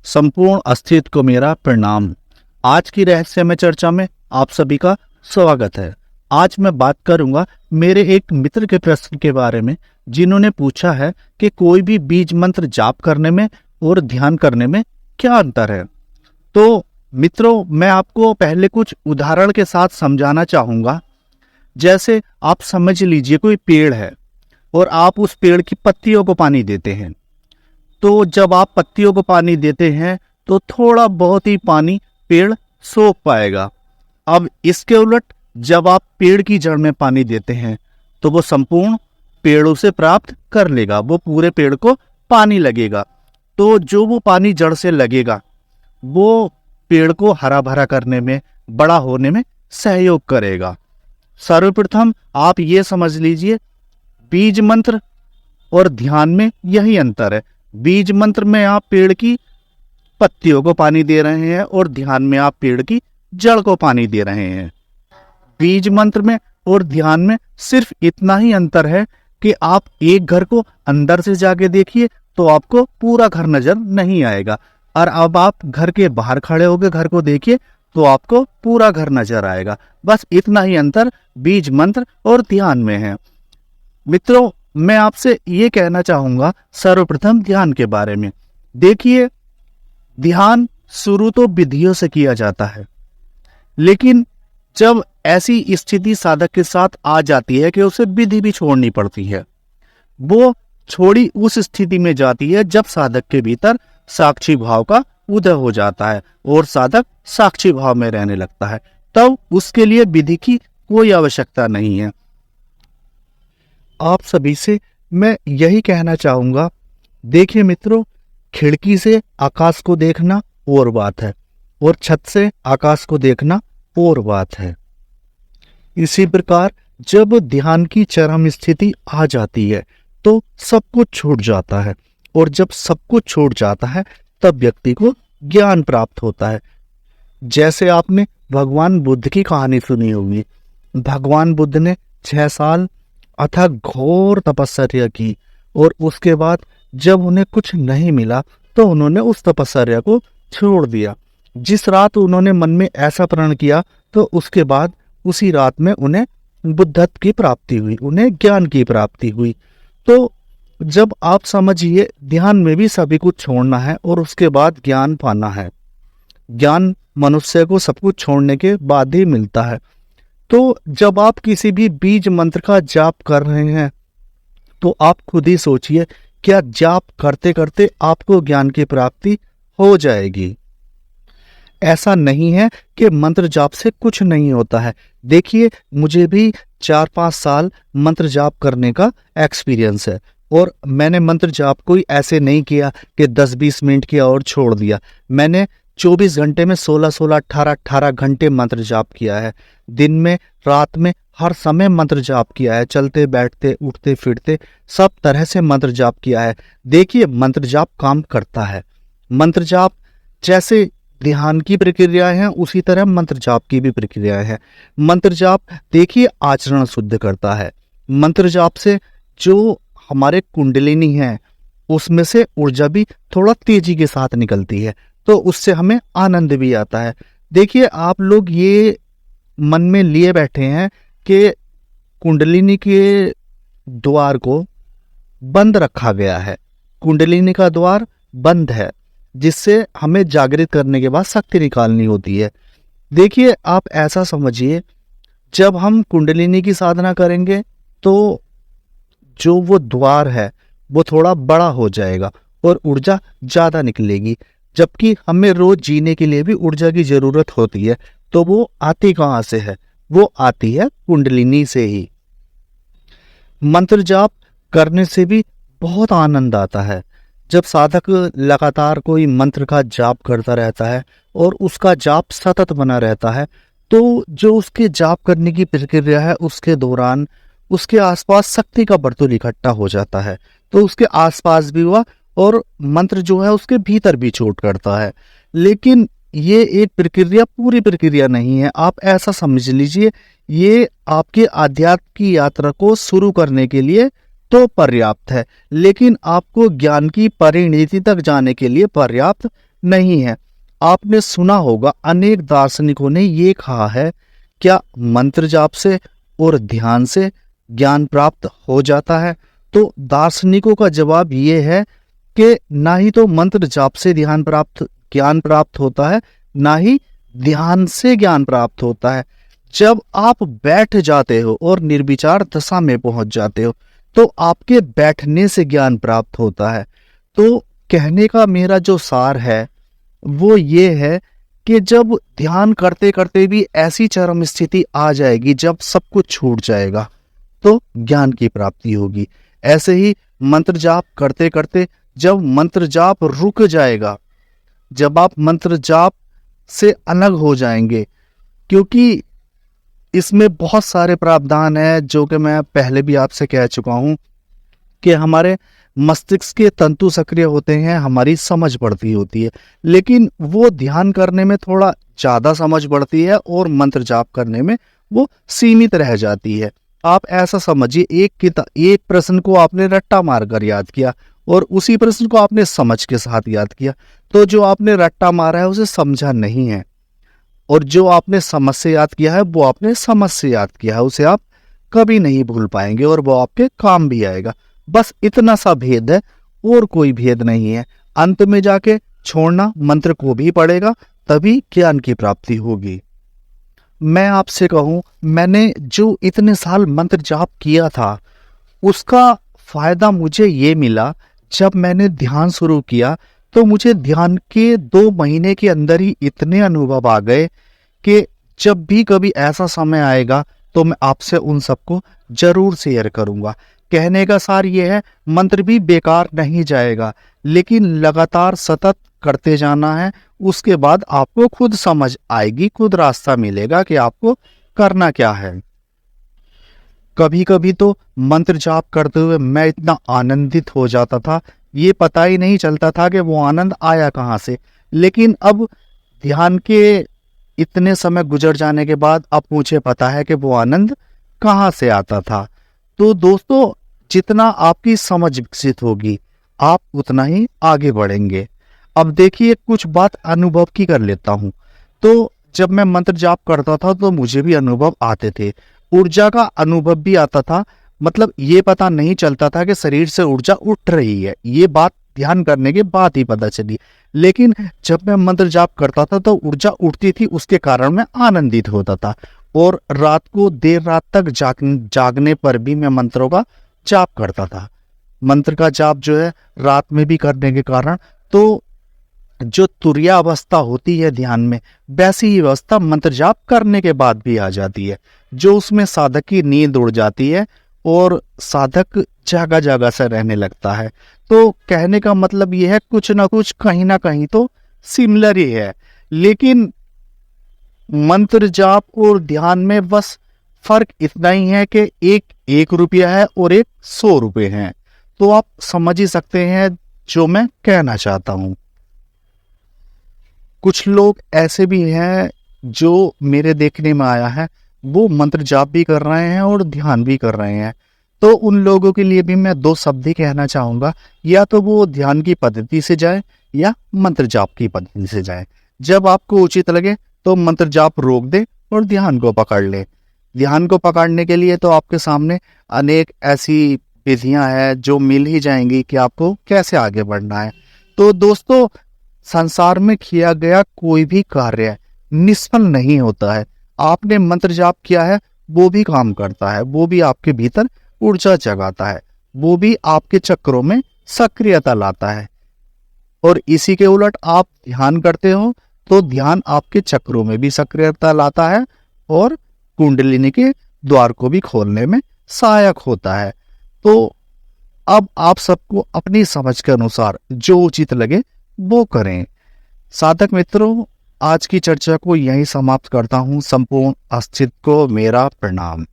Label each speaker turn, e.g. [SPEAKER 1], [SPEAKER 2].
[SPEAKER 1] संपूर्ण अस्तित्व को मेरा प्रणाम। आज की रहस्यमय चर्चा में आप सभी का स्वागत है। आज मैं बात करूंगा मेरे एक मित्र के प्रश्न के बारे में, जिन्होंने पूछा है कि कोई भी बीज मंत्र जाप करने में और ध्यान करने में क्या अंतर है। तो मित्रों, मैं आपको पहले कुछ उदाहरण के साथ समझाना चाहूंगा। जैसे आप समझ लीजिए कोई पेड़ है और आप उस पेड़ की पत्तियों को पानी देते हैं। तो जब आप पत्तियों को पानी देते हैं तो थोड़ा बहुत ही पानी पेड़ सोख पाएगा। अब इसके उलट जब आप पेड़ की जड़ में पानी देते हैं तो वो संपूर्ण पेड़ों से प्राप्त कर लेगा, वो पूरे पेड़ को पानी लगेगा। तो जो वो पानी जड़ से लगेगा वो पेड़ को हरा भरा करने में, बड़ा होने में सहयोग करेगा। सर्वप्रथम आप ये समझ लीजिए, बीज मंत्र और ध्यान में यही अंतर है। बीज मंत्र में आप पेड़ की पत्तियों को पानी दे रहे हैं और ध्यान में आप पेड़ की जड़ को पानी दे रहे हैं। बीज मंत्र में और ध्यान में सिर्फ इतना ही अंतर है कि आप एक घर को अंदर से जाके देखिए तो आपको पूरा घर नजर नहीं आएगा, और अब आप घर के बाहर खड़े होकर घर को देखिए तो आपको पूरा घर नजर आएगा। बस इतना ही अंतर बीज मंत्र और ध्यान में है। मित्रों, मैं आपसे ये कहना चाहूंगा सर्वप्रथम ध्यान के बारे में। देखिए, ध्यान शुरू तो विधियों से किया जाता है, लेकिन जब ऐसी स्थिति साधक के साथ आ जाती है कि उसे विधि भी छोड़नी पड़ती है, वो छोड़ी उस स्थिति में जाती है जब साधक के भीतर साक्षी भाव का उदय हो जाता है और साधक साक्षी भाव में रहने लगता है। तब उसके लिए विधि की कोई आवश्यकता नहीं है। आप सभी से मैं यही कहना चाहूंगा, देखिए मित्रों, खिड़की से आकाश को देखना और बात है और छत से आकाश को देखना और बात है। इसी प्रकार जब ध्यान की चरम स्थिति आ जाती है तो सब कुछ छूट जाता है, और जब सब कुछ छूट जाता है तब व्यक्ति को ज्ञान प्राप्त होता है। जैसे आपने भगवान बुद्ध की कहानी सुनी होगी। भगवान बुद्ध ने 6 साल अथक घोर तपस्या की, और उसके बाद जब उन्हें कुछ नहीं मिला तो उन्होंने उस तपस्या को छोड़ दिया। जिस रात उन्होंने मन में ऐसा प्रण किया तो उसके बाद उसी रात में उन्हें बुद्धत्व की प्राप्ति हुई, उन्हें ज्ञान की प्राप्ति हुई। तो जब आप समझिए, ध्यान में भी सभी कुछ छोड़ना है और उसके बाद ज्ञान पाना है। ज्ञान मनुष्य को सब कुछ छोड़ने के बाद ही मिलता है। तो जब आप किसी भी बीज मंत्र का जाप कर रहे हैं तो आप खुद ही सोचिए, क्या जाप करते करते आपको ज्ञान की प्राप्ति हो जाएगी? ऐसा नहीं है कि मंत्र जाप से कुछ नहीं होता है। देखिए, मुझे भी 4-5 साल मंत्र जाप करने का एक्सपीरियंस है, और मैंने मंत्र जाप कोई ऐसे नहीं किया कि 10-20 मिनट किया और छोड़ दिया। मैंने 24 घंटे में 16-16, 18-18 घंटे मंत्र जाप किया है। दिन में, रात में, हर समय मंत्र जाप किया है। चलते बैठते, उठते फिरते सब तरह से मंत्र जाप किया है। देखिए, मंत्र जाप काम करता है। मंत्र जाप जैसे ध्यान की प्रक्रिया है, उसी तरह मंत्र जाप की भी प्रक्रिया है। मंत्र जाप देखिए आचरण शुद्ध करता है। मंत्र जाप से जो हमारे कुंडलिनी है उसमें से ऊर्जा भी थोड़ा तेजी के साथ निकलती है, तो उससे हमें आनंद भी आता है। देखिए, आप लोग ये मन में लिए बैठे हैं कि कुंडलिनी के द्वार को बंद रखा गया है, कुंडलिनी का द्वार बंद है, जिससे हमें जागृत करने के बाद शक्ति निकालनी होती है। देखिए, आप ऐसा समझिए, जब हम कुंडलिनी की साधना करेंगे तो जो वो द्वार है वो थोड़ा बड़ा हो जाएगा और ऊर्जा ज्यादा निकलेगी। जबकि हमें रोज जीने के लिए भी ऊर्जा की जरूरत होती है, तो वो आती कहाँ से है? वो आती है कुंडलिनी से ही। मंत्र जाप करने से भी बहुत आनंद आता है। जब साधक लगातार कोई मंत्र का जाप करता रहता है और उसका जाप सतत बना रहता है, तो जो उसके जाप करने की प्रक्रिया है उसके दौरान उसके आसपास शक्ति का बर्तुल इकट्ठा हो जाता है, तो उसके आसपास भी हुआ और मंत्र जो है उसके भीतर भी चोट करता है। लेकिन ये एक प्रक्रिया पूरी प्रक्रिया नहीं है। आप ऐसा समझ लीजिए, ये आपके आध्यात्म की यात्रा को शुरू करने के लिए तो पर्याप्त है, लेकिन आपको ज्ञान की परिणति तक जाने के लिए पर्याप्त नहीं है। आपने सुना होगा, अनेक दार्शनिकों ने ये कहा है, क्या मंत्र जाप से और ध्यान से ज्ञान प्राप्त हो जाता है? तो दार्शनिकों का जवाब ये है कि ना ही तो मंत्र जाप से ज्ञान प्राप्त होता है, ना ही ध्यान से ज्ञान प्राप्त होता है। जब आप बैठ जाते हो और निर्विचार दशा में पहुंच जाते हो, तो आपके बैठने से ज्ञान प्राप्त होता है। तो कहने का मेरा जो सार है वो ये है कि जब ध्यान करते करते भी ऐसी चरम स्थिति आ जाएगी जब सब कुछ छूट जाएगा, तो ज्ञान की प्राप्ति होगी। ऐसे ही मंत्र जाप करते करते जब मंत्र जाप रुक जाएगा, जब आप मंत्र जाप से अलग हो जाएंगे, क्योंकि इसमें बहुत सारे प्रावधान हैं जो कि मैं पहले भी आपसे कह चुका हूं कि हमारे मस्तिष्क के तंतु सक्रिय होते हैं, हमारी समझ बढ़ती होती है, लेकिन वो ध्यान करने में थोड़ा ज़्यादा समझ बढ़ती है और मंत्र जाप करने में वो सीमित रह जाती है। आप ऐसा समझिए, एक प्रश्न को आपने रट्टा मारकर याद किया और उसी प्रश्न को आपने समझ के साथ याद किया, तो जो आपने रट्टा मारा है उसे समझा नहीं है, और जो आपने समझ से याद किया है वो आपने समझ से याद किया है, उसे आप कभी नहीं भूल पाएंगे और वो आपके काम भी आएगा। बस इतना सा भेद है, और कोई भेद नहीं है। अंत में जाके छोड़ना मंत्र को भी पड़ेगा, तभी ज्ञान की प्राप्ति होगी। मैं आपसे कहूं, मैंने जो इतने साल मंत्र जाप किया था उसका फायदा मुझे ये मिला, जब मैंने ध्यान शुरू किया तो मुझे ध्यान के 2 महीने के अंदर ही इतने अनुभव आ गए कि जब भी कभी ऐसा समय आएगा तो मैं आपसे उन सबको जरूर शेयर करूंगा। कहने का सार ये है, मंत्र भी बेकार नहीं जाएगा, लेकिन लगातार सतत करते जाना है। उसके बाद आपको खुद समझ आएगी, खुद रास्ता मिलेगा कि आपको करना क्या है। कभी कभी तो मंत्र जाप करते हुए मैं इतना आनंदित हो जाता था, ये पता ही नहीं चलता था कि वो आनंद आया कहाँ से। लेकिन अब ध्यान के इतने समय गुजर जाने के बाद अब मुझे पता है कि वो आनंद कहाँ से आता था। तो दोस्तों, जितना आपकी समझ विकसित होगी आप उतना ही आगे बढ़ेंगे। अब देखिए, कुछ बात अनुभव की कर लेता हूँ। तो जब मैं मंत्र जाप करता था तो मुझे भी अनुभव आते थे, ऊर्जा का अनुभव भी आता था। मतलब ये पता नहीं चलता था कि शरीर से ऊर्जा उठ रही है, ये बात ध्यान करने के बाद ही पता चली। लेकिन जब मैं मंत्र जाप करता था तो ऊर्जा उठती थी, उसके कारण मैं आनंदित होता था। और रात को देर रात तक जागने पर भी मैं मंत्रों का जाप करता था। मंत्र का जाप जो है रात में भी करने के कारण, तो जो तुरिया अवस्था होती है ध्यान में, वैसी ही अवस्था मंत्र जाप करने के बाद भी आ जाती है, जो उसमें साधक की नींद उड़ जाती है और साधक जागा जागा सा रहने लगता है। तो कहने का मतलब यह है, कुछ ना कुछ कहीं ना कहीं तो सिमिलर ही है, लेकिन मंत्र जाप और ध्यान में बस फर्क इतना ही है कि एक 1 रुपया है और एक 100 रुपये है। तो आप समझ ही सकते हैं जो मैं कहना चाहता हूं। कुछ लोग ऐसे भी हैं जो मेरे देखने में आया है, वो मंत्र जाप भी कर रहे हैं और ध्यान भी कर रहे हैं। तो उन लोगों के लिए भी मैं 2 शब्द ही कहना चाहूँगा, या तो वो ध्यान की पद्धति से जाए या मंत्र जाप की पद्धति से जाए। जब आपको उचित लगे तो मंत्र जाप रोक दे और ध्यान को पकड़ ले। ध्यान को पकड़ने के लिए तो आपके सामने अनेक ऐसी विधियां हैं जो मिल ही जाएंगी कि आपको कैसे आगे बढ़ना है। तो दोस्तों, संसार में किया गया कोई भी कार्य निष्फल नहीं होता है। आपने मंत्र जाप किया है, वो भी काम करता है, वो भी आपके भीतर ऊर्जा जगाता है, वो भी आपके चक्रों में सक्रियता लाता है। और इसी के उलट आप ध्यान करते हो तो ध्यान आपके चक्रों में भी सक्रियता लाता है और कुंडलिनी के द्वार को भी खोलने में सहायक होता है। तो अब आप सबको अपनी समझ के अनुसार जो उचित लगे वो करें। साधक मित्रों, आज की चर्चा को यहीं समाप्त करता हूं। संपूर्ण अस्तित्व को मेरा प्रणाम।